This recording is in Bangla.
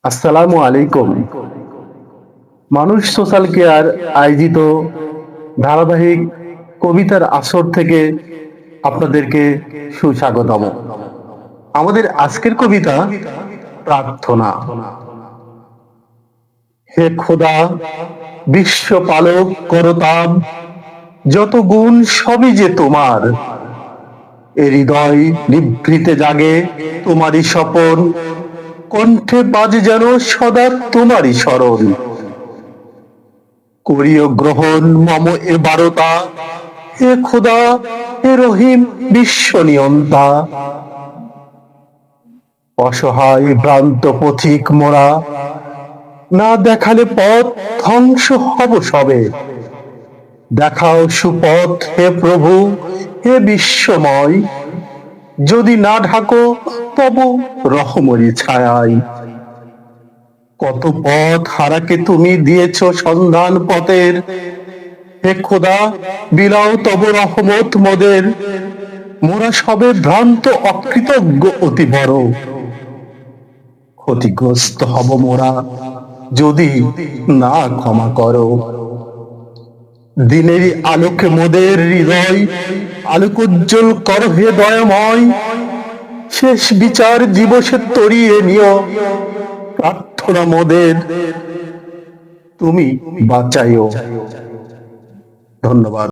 আসসালামু আলাইকুম। মানুষ সোশ্যাল কেয়ার আয়োজিত ধারাবাহিক কবিতার আসর থেকে আপনাদেরকে সুস্বাগতম। আমাদের আজকের কবিতা প্রার্থনা। হে খোদা, বিশ্বপালক করতাম, যত গুণ সবই যে তোমার। এ হৃদয় নিভৃতে জাগে তোমারই স্বপন, কণ্ঠে বাজে যেন সদা তোমারই স্মরণ। করিও গ্রহণ মম এ বারতা, হে খোদা, হে রহিম বিশ্ব নিয়ন্তা। অসহায় ভ্রান্ত পথিক মোরা, না দেখালে পথ ধ্বংস হব সবে। দেখাও সুপথ হে প্রভু, হে বিশ্বময়, যদি না ঢাকো তবু রহমরি ছায়ায়। কত পথ হারাকে তুমি দিয়েছ সন্ধান পথের, হে খোদা বিলাও তব রহমত মোদের। মোরা সবে ভ্রান্ত অকৃতজ্ঞ অতি বড়, ক্ষতিগ্রস্ত হব মোরা যদি না ক্ষমা করো। দিনেরই আলোকে মোদের হৃদয় আলোকোজ্জ্বল করো হে দয়াময়। শেষ বিচার দিবসে তরিয়ে নিও প্রার্থনা মোদের, তুমি বাঁচাইও। ধন্যবাদ।